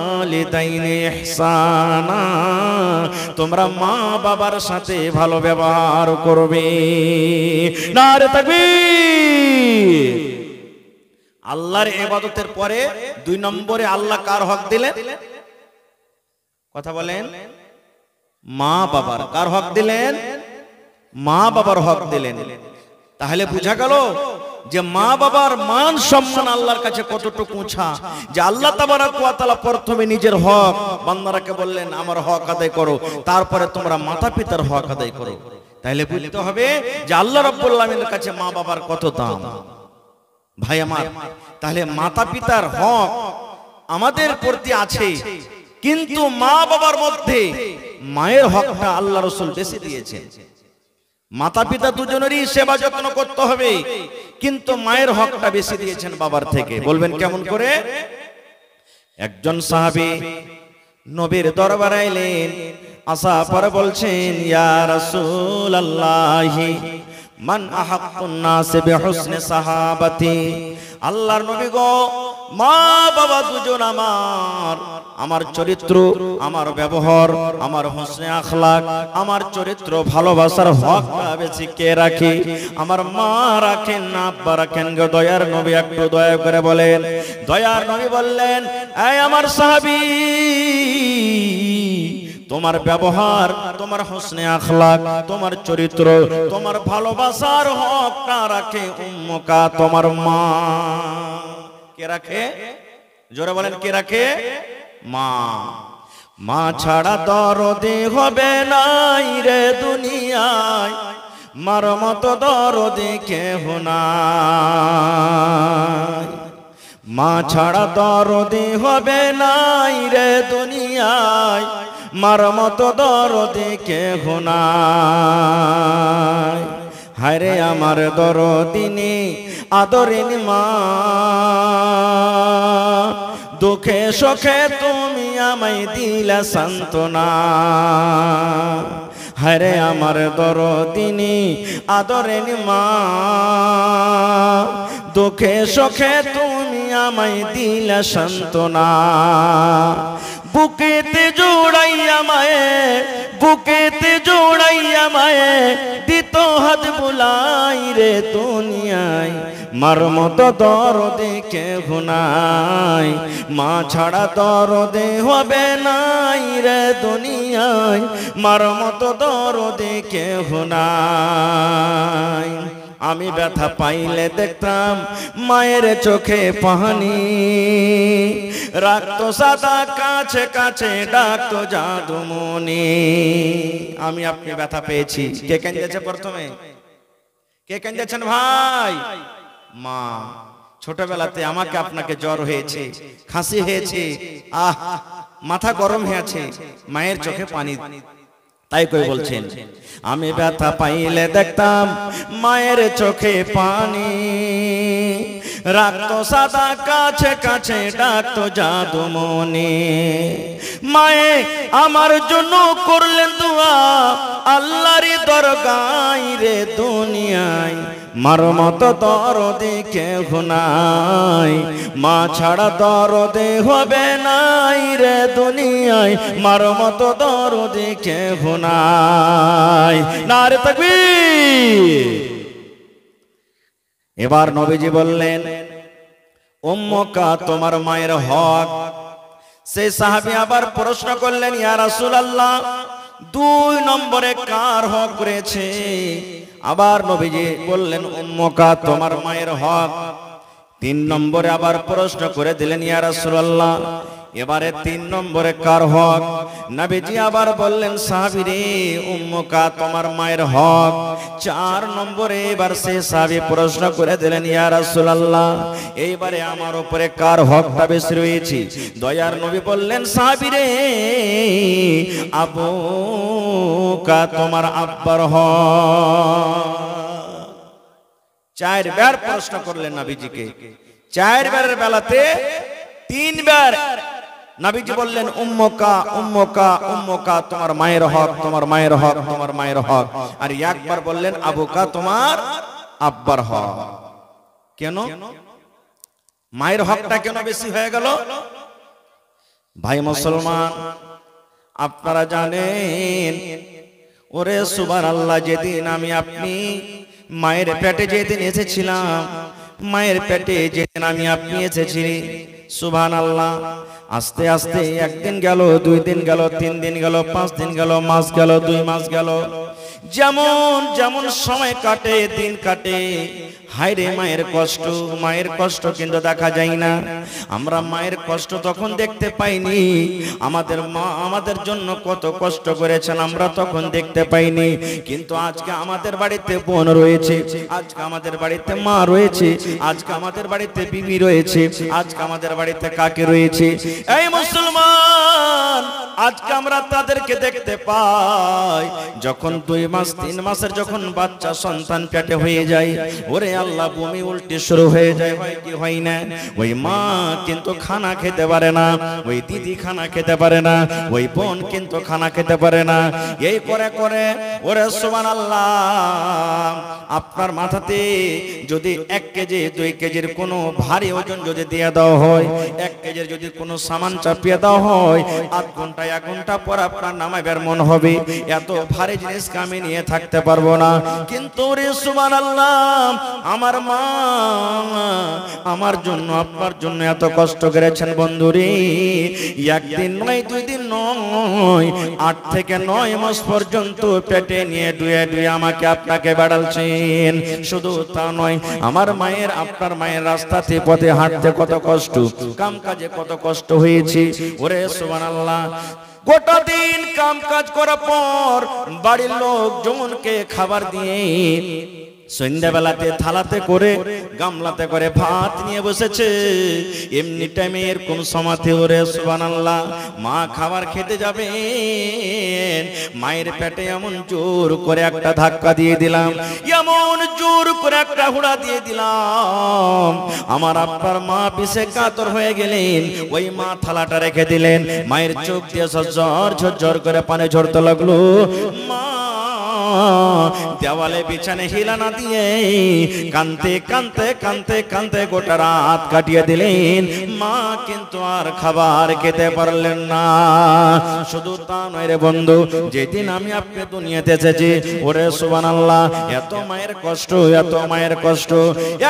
ওয়ালিদাইনি ইহসানা, তোমরা মা বাবার সাথে ভালো ব্যবহার করবে। নারে তাকবীর। আল্লাহর ইবাদতের পরে 2 নম্বরে আল্লাহ কার হক দিলেন? কথা বলেন। মা বাবার। কার হক দিলেন? মা বাবার হক দিলেন। তাহলে বোঝা গেল যে মা বাবার মান সম্মান আল্লাহর কাছে কতটুকু উঁচা, যে আল্লাহ তাবারক ওয়া তাআলা প্রথমে নিজের হক বান্দারাকে বললেন আমার হক আদায় করো, তারপরে তোমরা মাতা পিতার হক আদায় করো। তাহলে বুঝতে হবে যে আল্লাহ রাব্বুল আলামিনের কাছে মা বাবার কত দাম। ভাই আমার, তাহলে মাতা পিতার হক আমাদের প্রতি আছে, কিন্তু মা বাবার মধ্যে মায়ের হকটা আল্লাহ রাসূল বেশি দিয়েছেন। মাতা পিতা দুজনেরই সেবা যত্ন করতে হবে, কিন্তু মায়ের হকটা বেশি দিয়েছেন বাবার থেকে। বলবেন কেমন করে? একজন সাহাবী নবীর দরবারে এলেন, আসা পরে বলছেন ইয়া রাসূলুল্লাহি মান আহাক্কুন নাস বিহুসনি সাহাবাতি। আল্লাহর নবী গো, মা বাবা দুজন আমার চরিত্র, আমার ব্যবহার, আমার হোসনে আখলাক, আমার চরিত্র ভালোবাসার হকটা বেশি কে রাখে? আমার মা রাখেন না আব্বা রাখেন গো? দয়ার নবী একটু দয়া করে বলেন। দয়ার নবী বললেন, এই আমার সাহাবী, তোমার ব্যবহার, তোমার হোসনে আখলাক, তোমার চরিত্র, তোমার ভালোবাসার হকটা রাখে উম্মুকা, তোমার মা। কে রাখে? জোরে বলেন, কে রাখে? মা। মা ছাড়া দরদি হবে নাই রে দুনিয়ায়, মার মতো দরদি কেহ নাই। মা ছাড়া দরদি হবে নাই রে দুনিয়ায়, মার মতো দরদি কেহ নাই। হায়রে আমার দরদিনী আদরিনী মা, দুঃখে সুখে তুমি আমায় দিলা সান্ত্বনা। হায়রে আমার দরদিনী আদরিনী মা, দুঃখে সুখে তুমি আমায় দিলা সান্ত্বনা। বুকেতে জোড়াইয়া মায়ে, বুকেতে জোড়াইয়া মায়ে দিত হাত বুলাই রে দুনিয়ায়, মার মতো দরদে কেহ নাই। মা ছাড়া দরদে হবে নাই রে দুনিয়ায়, মার মতো দরদে কেহ নাই। আমি ব্যথা পাইলে দেখতাম মায়ের চোখে পানি, রাখতো সাদা কাছে কাছে ডাকতো জাদুমণি। আমি আপনি ব্যথা পেয়েছি, কে কেঁদেছে প্রথমে? কে কেঁদেছেন ভাই? মা। ছোটবেলাতে আমাকে আপনাকে জ্বর হয়েছে, খাসি হয়েছে, মাথা গরম হয়েছে, মায়ের চোখে পানি। তাই কই বলছেন, আমি ব্যথা পাইলে দেখতাম মায়ের চোখে পানি, রাখতো সাদা কাছে কাছে ডাকতো জাদুমণি। মায়ে আমার জন্য করলেন দোয়া আল্লাহরই দরগায় রে দুনিয়ায়, মার মতো দরদে কেহ নাই। মা ছাড়া দরদে হবে নাই রে দুনিয়ায়, মার মতো দরদে কেহ নাই। নারে তাকবীর। এবার নবীজি বললেন, উম্মুকা, তোমার মায়ের হক। সেই সাহাবী আবার প্রশ্ন করলেন, ইয়া রাসূলুল্লাহ, 2 নম্বরে কার হক রয়েছে? আবার নবীজি বললেন, উম্মুকা, তোমার মায়ের হক। 3 নম্বরে আবার প্রশ্ন করে দিলেন, ইয়া রাসূলুল্লাহ, এবারে 3 নম্বরে কার হক? নবীজি আবার বললেন, সাহাবী রে, উম্মুকা, তোমার মায়ের হক। 4 নম্বরে এবার সে সাহাবী প্রশ্ন করে দিলেন, ইয়া রাসূলুল্লাহ, এইবারে আমার উপরে কার হকটা বেশি রয়েছে? দয়ার নবী বললেন, সাহাবী রে, আবুকা, তোমার আব্বার হক। 4 বার প্রশ্ন করলেন নবীজিকে। 4 বারের বেলাতে 3 বার নবীজি বললেন, উম্মুকা, উম্মুকা, উম্মুকা, তোমার মায়ের হক, তোমার মায়ের হক, তোমার মায়ের হক। আর একবার বললেন, আবুকা, তোমার আব্বার হক। কেন? মায়ের হকটা কেন বেশি হয়ে গেল? ভাই মুসলমান, আপনারা জানেন, ওরে সুবহানাল্লাহ, যেদিন আমি আপনি মায়ের পেটে যেদিন এসেছিলাম, মায়ের পেটে যেদিন আমি আপনি এসেছি, সুবহানাল্লাহ, আস্তে আস্তে একদিন গেল, 2 দিন গেল, 3 দিন গেল, 5 দিন গেল, মাস গেল, 2 মাস গেল, যেমন যেমন সময় কাটে, দিন কাটে, হায়রে মায়ের কষ্ট কিন্তু দেখা যায় না। আমরা মায়ের কষ্ট তখন দেখতে পাইনি, আমাদের মা আমাদের জন্য কত কষ্ট করেছেন আমরা তখন দেখতে পাইনি। কিন্তু আজকে আমাদের বাড়িতে বোন রয়েছে, আজকে আমাদের বাড়িতে মা রয়েছে, আজকে আমাদের বাড়িতে বিবি রয়েছে, আজকে আমাদের বাড়িতে কাকি রয়েছে। এই মুসলমান, আজকে আমরা তাদেরকে দেখতে পাই যখন 2 মাস 3 মাসের যখন বাচ্চা সন্তান পেটে হয়ে যায়, ওরে আল্লাহ, বমি উল্টি শুরু হয়ে যায়, হয় কি হয় না? ওই মা কিন্তু খানা খেতে পারে না, ওই দিদি খানা খেতে পারে না, ওই বোন কিন্তু খানা খেতে পারে না। এই করে করে ওরে সুবহানাল্লাহ, আপনার মাথাতে যদি 1 কেজি 2 কেজির কোনো ভারী ওজন যদি দিয়ে দেওয়া হয়, 1 কেজির যদি কোনো সামান চাপিয়ে দেওয়া হয়, 8 ঘন্টা 1 ঘন্টা পর আপনার নামাইবার মন হবে, এত ভারী জিনিসকে আমি নিয়ে থাকতে পারবো না। কিন্তু রে সুবহানাল্লাহ, আমার মা আমার জন্য আপনার জন্য এত কষ্ট করেছেন বন্ধুরে। 1 দিন নয়, 2 দিন নয়, 8 থেকে 9 মাস পর্যন্ত পেটে নিয়ে ডুয়ে ডুয়ে আমাকে আপনাকে বাড়ালছেন। শুধু তা নয়, আমার মায়ের আপনার মায়ের রাস্তাতে পথে হাঁটতে কত কষ্ট, কাম কাজে কত কষ্ট হয়েছে। ওরে সুবহানাল্লাহ, গোটা দিন কাম কাজ করার পর বাড়ির লোকজনকে খাবার দিয়ে সন্ধ্যাবেলাতে থালাতে করে গামলাতে করে ভাত নিয়ে বসেছে। এমনি টাইমে এর কোন সমাধি, ওরে সুবহানাল্লাহ, মা খাবার খেতে যাবে, মায়ের পেটে এমন জোর করে একটা ধাক্কা দিয়ে দিলাম, এমন জোর করে একটা হুড়া দিয়ে দিলাম, আমার আপনার মা পিছে কাতর হয়ে গেলেন। ওই মা থালাটা রেখে দিলেন, মায়ের চোখ দিয়ে ঝরঝর ঝরঝর করে পানি ঝরতে লাগলো। মা দেওয়ালে বিছানে হিলা না দিয়ে কানতে কানতে কানতে কানতে গোটা রাত কাটিয়ে দিলেন। মা কিন্তু আর খাবার খেতে পারলেন না। শুধু তা নয় রে বন্ধু, যেদিন আমি আপনি দুনিয়াতে এসেছি, ওরে সুবহানাল্লাহ, এত মায়ের কষ্ট, এত মায়ের কষ্ট,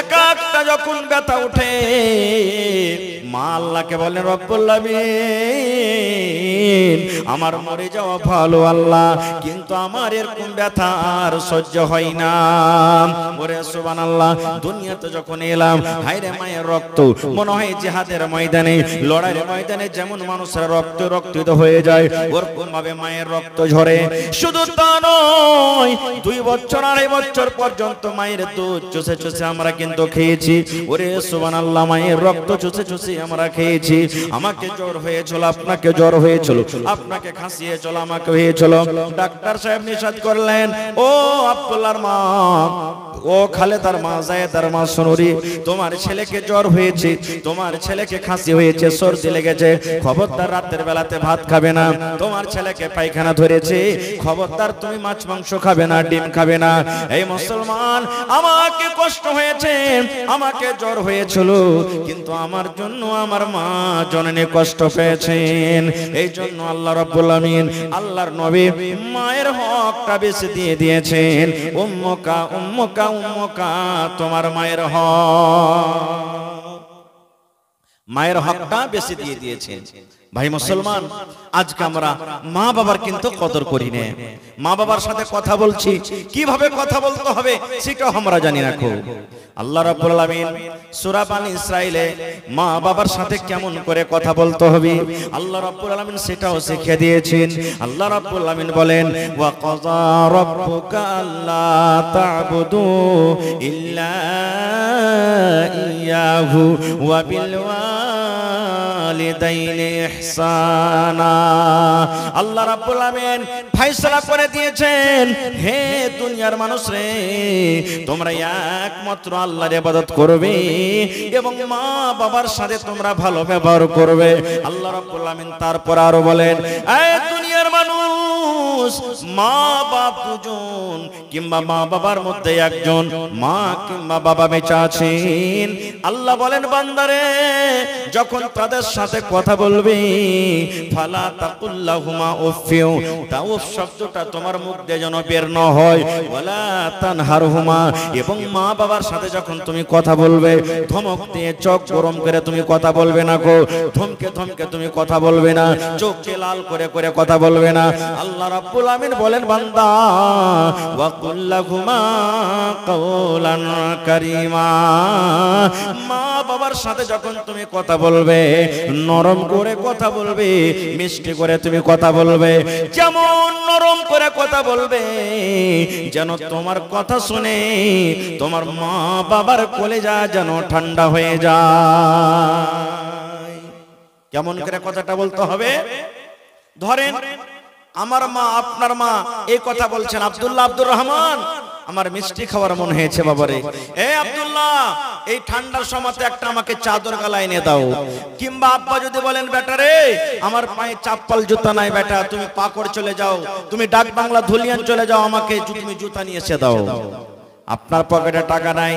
এক একটা যখন ব্যথা উঠে, মা আল্লাহকে বলেন, রব্বুল আলামিন, আমার মরে যাওয়া ভালো আল্লাহ, কিন্তু আমার এরকম ব্যথা আর সহ্য হয় না। ওরে সুবহানাল্লাহ, দুনিয়াতে যখন এলাম, হায়রে মায়ের রক্ত, মনে হয় জিহাদের ময়দানে, লড়াইয়ের ময়দানে যেমন মানুষের রক্ত রক্তিত হয়ে যায়, ওরকম ভাবে মায়ের রক্ত ঝরে। শুধু তা নয়, 2 বছর 2.5 বছর পর্যন্ত মায়ের দুধ চুষে চুষে আমরা কিন্তু খেয়েছি। ওরে সুবহানাল্লাহ, মায়ের রক্ত চুষে চুষে আমরা খেয়েছি। আমাকে জ্বর হয়েছিল, আপনাকে জ্বর হয়েছিল, আপনাকে খাসিয়েছিল, আমাকে হয়েছিল। ডাক্তার সাহেব নিষেধ করলেন, ও আব্দুল্লাহর মা, ও খালেদার মা, জায়েদার মা, শুনুরি, তোমার ছেলেকে জ্বর হয়েছে, তোমার ছেলেকে খাসি হয়েছে, সর্দি লেগেছে, খবরদার রাতের বেলাতে ভাত খাবে না। তোমার ছেলেকে পায়খানা ধরেছে, খবরদার তুমি মাছ মাংস খাবে না, ডিম খাবে না। এই মুসলমান, আমাকে কষ্ট হয়েছে, আমাকে জ্বর হয়েছিল, কিন্তু আমার জন্য আমার মা জননী কষ্ট পেয়েছেন। এই জন্য আল্লাহ রাব্বুল আলামিন, আল্লাহর নবী মায়ের হকটা বেশি দিয়ে দিয়েছেন। উম্মুকা উম্মুকা উম্মুকা, তোমার মায়ের হক, মায়ের হকটা বেশি দিয়ে দিয়েছেন। ভাই মুসলমান, আজকে আমরা মা বাবার কিন্তু কদর করি না। মা বাবার সাথে কথা বলছি, কিভাবে কথা বলতে হবে সেটাও আমরা জানি না। খুব আল্লাহ রাব্বুল আলামিন সূরা বানী ইসরাঈলে মা বাবার সাথে কেমন করে কথা বলতে হবে আল্লাহ রাব্বুল আলামিন সেটাও শিখিয়ে দিয়েছেন। আল্লাহ রাব্বুল আলামিন বলেন, ওয়া কাযা রাব্বুকা আল্লা তা'বুদু ইল্লা ইয়াহু ওয়া বিল ওয়ালিদাইনি ইহসানা। আল্লাহ রাব্বুল আলামিন ফয়সালা করে দিয়েছেন, হে দুনিয়ার মানুষ রে, তোমরা একমাত্র আল্লাহর ইবাদত করবে এবং মা বাবার সাথে তোমরা ভালো ব্যবহার করবে। আল্লাহ রাব্বুল আলামিন তারপর আরো বলেন, হে দুনিয়ার মানুষ, মানুষ মা বাপ দুজন কিংবা মা বাবার মধ্যে একজন মা কিংবা বাবা বেঁচে আছেন, আল্লাহ বলেন বান্দারে যখন তাদের সাথে কথা বলবে ফালা তাকুল্লাহুমা উফিউ, তাও শব্দটা তোমার মুখ দিয়ে যেন বের না হয়, ওয়ালা তানহারহুমা, এবং মা বাবার সাথে যখন তুমি কথা বলবে ধমক দিয়ে চোখ গরম করে তুমি কথা বলবে না গো, ধমকে ধমকে তুমি কথা বলবে না, চোখকে লাল করে করে কথা বলবে না। আল্লাহ রাব্বুল আমিন বলেন বান্দা ওয়া কুল্লাহুমা কাওলান কারীমা, মা বাবার সাথে যখন তুমি কথা বলবে নরম করে কথা বলবে, মিষ্টি করে তুমি কথা বলবে, যেমন নরম করে কথা বলবে যেন তোমার কথা শুনে তোমার মা বাবার কলেজা যেন ঠান্ডা হয়ে যায়। কেমন করে কথাটা বলতে হবে? ধরেন আমার মা আপনার মা এই কথা বলছেন, আব্দুল্লাহ আব্দুর রহমান আমার মিষ্টি খাওয়ার মন হয়েছে বাবারে, এ আব্দুল্লাহ এই ঠান্ডার সময়তে একটা আমাকে চাদর গালায় এনে দাও। কিংবা আব্বা যদি বলেন বেটা রে আমার পায়ে চাপ্পল জুতা নাই বেটা, তুমি পাকড় চলে যাও, তুমি ডাক বাংলা ধুলিয়ান চলে যাও, আমাকে তুমি জুতা নিয়ে এসে দাও। আপনার পকেটে টাকা নাই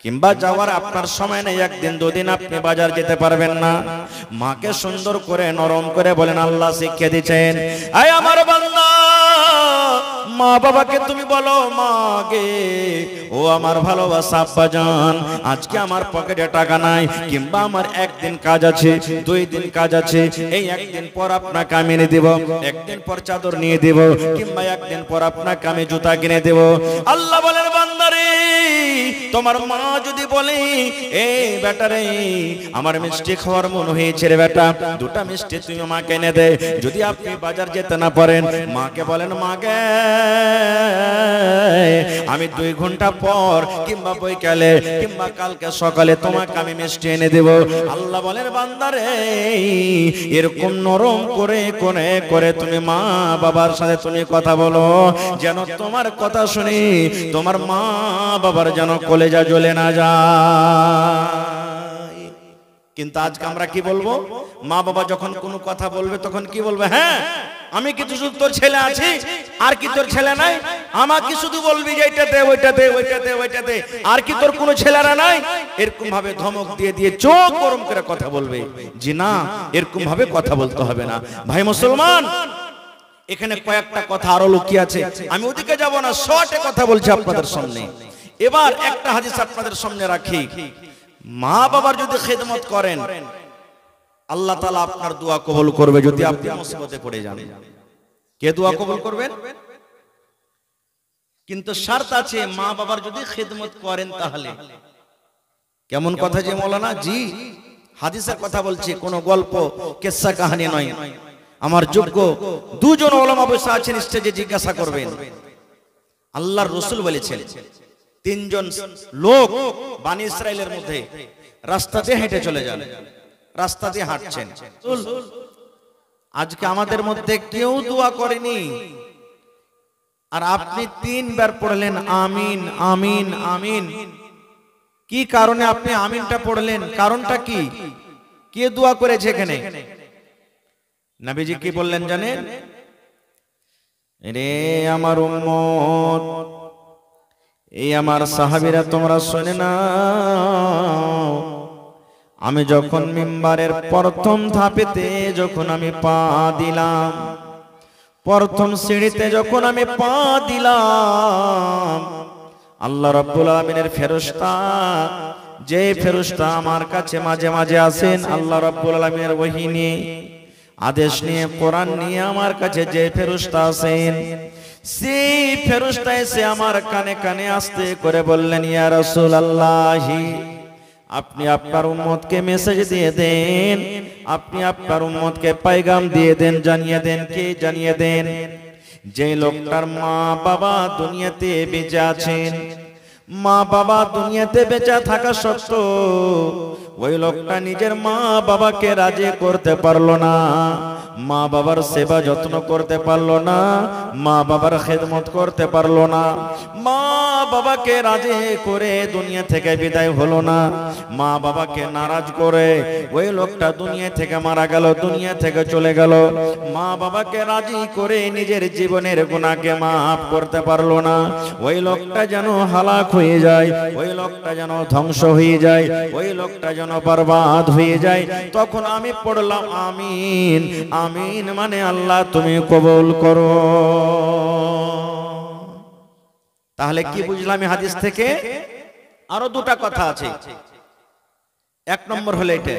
কিংবা যাওয়ার আপনার সময় নেই, একদিন দুদিন আপনি বাজার যেতে পারবেন না, মাকে সুন্দর করে নরম করে বলেন আল্লাহ শিক্ষা দিচ্ছেন, আয় আমার বান্দা মা বাবাকে তুমি বলো মা গে ও আমার ভালোবাসা আব্বাজান, আজকে আমার পকেটে টাকা নাই কিংবা আমার একদিন কাজ আছে, দুই দিন কাজ আছে, এই একদিন পর আপনাকে আমি এনে দেব, একদিন পর চাদর নিয়ে দেব, কিংবা একদিন পর আপনাকে আমি জুতা কিনে দেব। আল্লাহ বলেন বান্দারে তোমার মা যদি বলে এ বেটা রে আমার মিষ্টি খাওয়ার মন হয়েছে রে বেটা, দুটা মিষ্টি তুমি মাকে এনে দে, যদি আপনি বাজার যেতে না পারেন মাকে বলেন মা গে আমি 2 ঘন্টা পর কিংবা বৈকালে কিংবা কালকে সকালে তোমাকে আমি মিষ্টি এনে দেব। আল্লাহ বলেন বান্দারে এরকম নরম করে করে করে তুমি মা বাবার সাথে তুমি কথা বলো যেন তোমার কথা শুনে তোমার মা বাবার যেন কলেজা জ্বলে না যায়। কিন্তু আজকে আমরা কি বলবো, মা বাবা যখন কোনো কথা বলবে তখন কি বলবে, হ্যাঁ আমি কি শুধু তোর ছেলে আছি আর কি তোর ছেলে নাই, আমাকে শুধু বলবি যে এটা দে ওইটা দে ওইটা দে ওইটা দে, আর কি তোর কোনো ছেলেরা নাই, এরকম ভাবে ধমক দিয়ে দিয়ে চোখ গরম করে কথা বলবে। জি না, এরকম ভাবে কথা বলতে হবে না। ভাই মুসলমান এখানে কয়েকটা কথা আরো লুকিয়ে আছে, আমি ওদিকে যাব না, শর্টে কথা বলছি আপনাদের সামনে। এবার একটা হাদিস আপনাদের সামনে রাখি, মা বাবার যদি খেদমত করেন আল্লাহ তাআলা আপনার দোয়া কবুল করবে যদি আপনি মুসিবতে পড়ে যান। কে দোয়া কবুল করবেন? কিন্তু শর্ত আছে মা বাবার যদি খেদমত করেন তাহলে। কেমন কথা যে মৌলানা জি, হাদিসের কথা বলছি, কোন গল্প কিসসা কাহিনী নয়। আমার যোগ্য দুজন ওলামা বসে আছেন স্টেজে, জিজ্ঞাসা করবেন। আল্লাহর রাসূল বলেছেন 3 জন লোক বনি ইসরাইলের মধ্যে রাস্তা দিয়ে হেঁটে চলে যান, রাস্তা দিয়ে হাঁটছেন। আজকে আমাদের মধ্যে কেউ দোয়া করেনি, আর আপনি 3 বার পড়লেন আমিন আমিন আমিন। কি কারণে আপনি আমিনটা পড়লেন? কারণটা কি? কে দোয়া করেছে এখানে? নবীজি কি বললেন জানেন? রে আমার উম্মত, এই আমার সাহাবীরা তোমরা শুনে নাও, আমি যখন মিম্বারের প্রথম ধাপেতে যখন আমি পা দিলাম, প্রথম সিঁড়িতে যখন আমি পা দিলাম, আল্লাহ রাব্বুল আলামিনের ফেরেশতা, যে ফেরেশতা আমার কাছে মাঝে মাঝে আসেন আল্লাহ রাব্বুল আলামিনের ওহী নিয়ে, আদেশ নিয়ে, কোরআন নিয়ে আমার কাছে যে ফেরেশতা আসেন, সেই ফেরেশতা এসে আমার কানে কানে আস্তে করে বললেন, ইয়া রাসূলুল্লাহ আপনি আপনার উম্মতকে মেসেজ দিয়ে দেন, আপনি আপনার উম্মতকে পয়গাম দিয়ে দেন, জানিয়ে দেন। কে জানিয়ে দেন? যে লোকটার মা বাবা দুনিয়াতে বেঁচে আছেন, মা বাবা দুনিয়াতে বেঁচে থাকা সত্ত্বেও ওই লোকটা নিজের মা বাবাকে রাজি করতে পারলো না, মা বাবার সেবা যত্ন করতে পারলো না, মা বাবার খেদমত করতে পারলো না, মা বাবাকে রাজি করে দুনিয়া থেকে বিদায় হলো না, মা বাবাকে নারাজ করে ওই লোকটা দুনিয়া থেকে মারা গেল, দুনিয়া থেকে চলে গেল। মা বাবাকে রাজি করে নিজের জীবনের গুনাহকে মাফ করতে পারলো না, ওই লোকটা যেন হালাক হয়ে যায়, ওই লোকটা যেন ধ্বংস হয়ে যায়, ওই লোকটা যেন বরবাদ হয়ে যায়। তখন আমি পড়লাম আমিন। আমিন মানে আল্লাহ তুমি কবুল করো। তাহলে কি বুঝলাম এই হাদিস থেকে? আরো দুটা কথা আছে। এক নম্বর হলো এটা।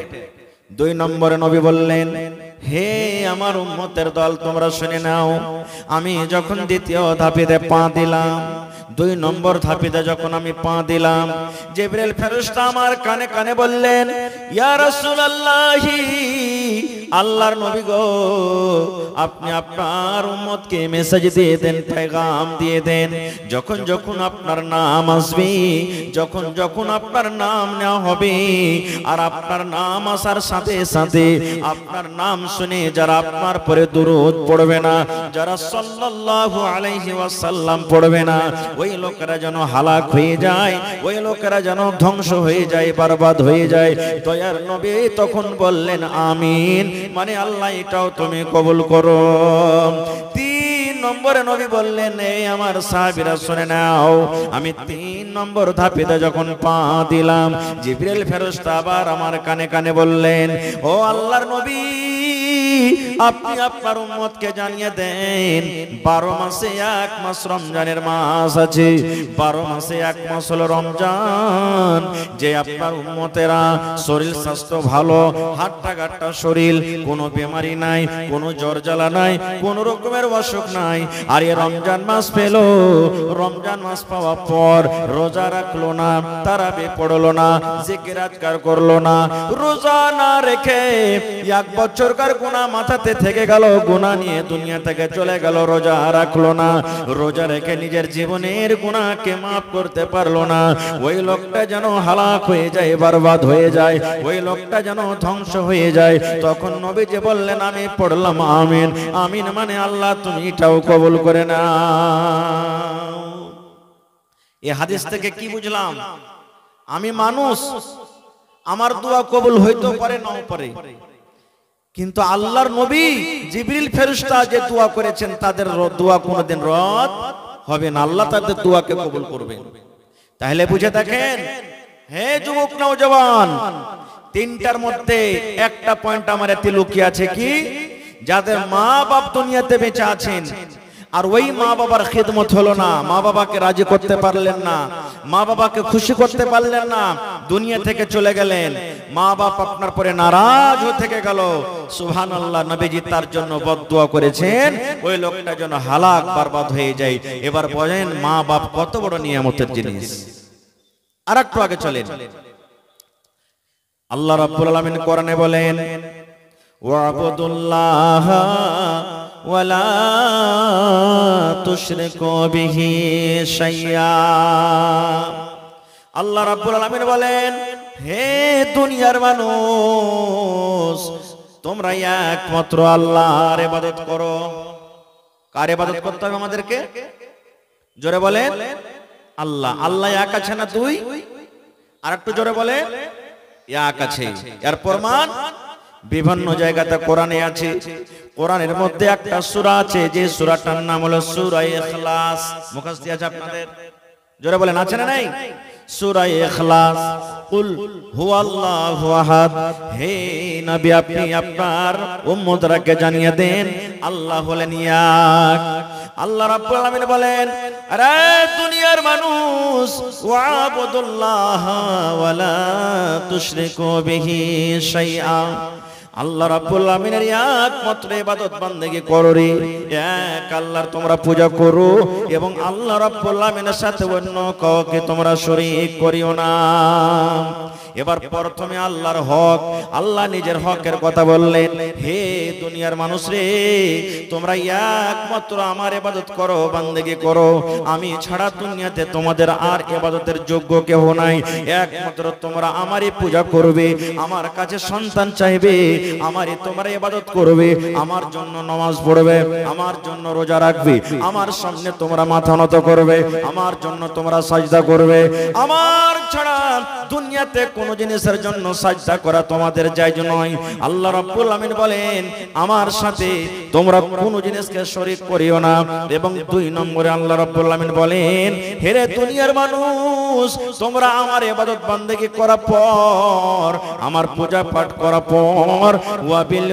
দুই নম্বরে নবী বললেন, হে আমার উম্মতের দল, তোমরা শুনে নাও, আমি যখন দ্বিতীয় ধাপেতে পা দিলাম, দুই নম্বর ধাপেতে যখন আমি পা দিলাম, জিবরিল ফেরেশতা আমার কানে কানে বললেন, ইয়া রাসূলুল্লাহ, আল্লাহর নবী গো, আপনি আপনার উম্মতকে মেসেজ দিয়ে দেন, পেগাম দিয়ে দেন, যখন যখন আপনার নাম আসবে, যখন যখন আপনার নাম নেওয়া হবে, আর আপনার নাম আসার সাথে সাথে আপনার নাম শুনে যারা আপনার পরে দুরূদ পড়বে না, যারা সাল্লাল্লাহু আলাইহি ওয়াসাল্লাম পড়বে না, ওই লোকেরা যেন হালাক হয়ে যায়, ওই লোকেরা যেন ধ্বংস হয়ে যায়, বরবাদ হয়ে যায়। দয়ার নবী তখন বললেন আমিন, মানে আল্লাহ এটাও তুমি কবুল করো। তিন নম্বরে নবী বললেন, এই আমার সাহাবীরা শুনে নাও, আমি তিন নম্বর ধাপেতে যখন পা দিলাম, জিবরিল ফেরেশতা আবার আমার কানে কানে বললেন, ও আল্লাহর নবী, আপনি আপনার উম্মতকে জানিয়ে দেন, 12 মাসে এক মাস রমজানের মাস আছে, 12 মাসে এক মাস হলো রমজান। যে আপনার উম্মতেরা শরীর স্বাস্থ্য ভালো, হাট্টা গাট্টা শরীর, কোনো বেমারি নাই, কোনো জ্বর জ্বালা নাই, কোন রকমের অসুখ নাই, আর এই রমজান মাস পেল, রমজান মাস পাওয়ার পর রোজা রাখলো না, তারাবি পড়লো না, জিকির আজকার করলো না, রোজা না রেখে 1 বছরকার গুনাহ মাথাতে থেকে গেল, গুনাহ নিয়ে দুনিয়া থেকে চলে গেল, রোজা রাখলো না, রোজা রেখে নিজের জীবনের গুনাহকে মাফ করতে পারলো না, ওই লোকটা যেন হালাক হয়ে যায়, বরবাদ হয়ে যায়, ওই লোকটা যেন ধ্বংস হয়ে যায়। তখন নবীজি বললেন, আমি পড়লাম আমিন। আমিন মানে আল্লাহ তুমি এটাও কবুল করে নাও। এই হাদিস থেকে কি বুঝলাম? আমি মানুষ, আমার দোয়া কবুল হইতে পারে নাও পারে, কিন্তু আল্লাহর নবী জিবরিল ফেরেশতা যে দোয়া করেছেন, তাদের দোয়া কোনোদিন রদ হবে না, আল্লাহ তাদের দোয়াকে কবুল করবেন। তাহলে বুঝে দেখেন, হে যুবক নওজওয়ান, তিনটার মধ্যে একটা পয়েন্ট আমার এতে লুকিয়ে আছে, কি? যাদের মা বাপ দুনিয়াতে বেঁচে আছেন, আর ওই মা বাবার খিদমত হলো না, মা বাবাকে রাজি করতে পারলেন না, মা বাবাকে খুশি করতে পারলেন না, দুনিয়া থেকে চলে গেলেন, মা বাপ আপনার পরে নারাজ হয়ে থেকে গেল, সুবহানাল্লাহ, নবীজি তার জন্য বদদুয়া করেছেন, ওই লোকটা যেন হালাক বরবাদ হয়ে যায়। এবার বলেন, মা বাপ কত বড় নিয়ামতের জিনিস। আরেকটু আগে চলেন, আল্লাহ রাব্বুল আলামিন কোরআনে বলেন, ওয়াবুদুল্লাহ ওয়ালা তুশরিকু বিহি শাইয়া। আল্লাহ রাব্বুল আলামিন বলেন, হে দুনিয়ার মানুষ, তোমরা একমাত্র আল্লাহর ইবাদত করো। কার ইবাদত করতে হবে আমাদেরকে? জোরে বলেন, আল্লাহ। আল্লাহ এক আছে না দুই? আর একটু জোরে বলে, এক আছে। এর প্রমাণ বিভিন্ন জায়গাতে কোরআনে আছে। কোরআনের মধ্যে একটা সূরা আছে, যে সূরাটার নাম হলো সূরা ইখলাস। মুখস্থ আছে আপনাদের? জোরে বলেন, আছে না নাই? সূরা ইখলাস। কুল হুয়াল্লাহু আহাদ। হে নবী, আপনি আপনার উম্মতদেরকে জানিয়ে দেন, আল্লাহ হলেন এক। আল্লাহ রাব্বুল আলামিন বলেন, আরে দুনিয়ার মানুষ, ওয়াবুদুল্লাহ ওয়ালা তুশরিকু বিহি শাইআ। আল্লাহ রাব্বুল আলামিনের একমাত্র ইবাদত বান্দেগি করো রে, এক আল্লাহর তোমরা পূজা করো, এবং আল্লাহ রাব্বুল আলামিনের সাথে অন্য কাউকে তোমরা শরীক করিও না। এবার প্রথমে আল্লাহর হক, আল্লাহ নিজের হকের কথা বললেন, হে দুনিয়ার মানুষ রে, তোমরা একমাত্র আমার ইবাদত করো, বান্দেগি করো, আমি ছাড়া দুনিয়াতে তোমাদের আর ইবাদতের যোগ্য কেউ নাই। একমাত্র তোমরা আমারই পূজা করবে, আমার কাছে সন্তান চাইবে, আমারই তোমরা ইবাদত করবে, আমার জন্য নামাজ পড়বে, আমার জন্য রোজা রাখবে, আমার সামনে তোমরা মাথা নত করবে, আমার জন্য তোমরা সাজদা করবে। আমার ছাড়া দুনিয়াতে কোনো জিনিসের জন্য সাজদা করা তোমাদের জায়েজ নয়। আল্লাহ রাব্বুল আমিন বলেন, আমার সাথে তোমরা কোনো জিনিসকে শরীক করিও না। এবং 2 নম্বরে আল্লাহ রাব্বুল আমিন বলেন, হে দুনিয়ার মানুষ, তোমরা আমার ইবাদত বান্দেগি করার পর, আমার পূজা পাঠ করার পর, ওয়াবিল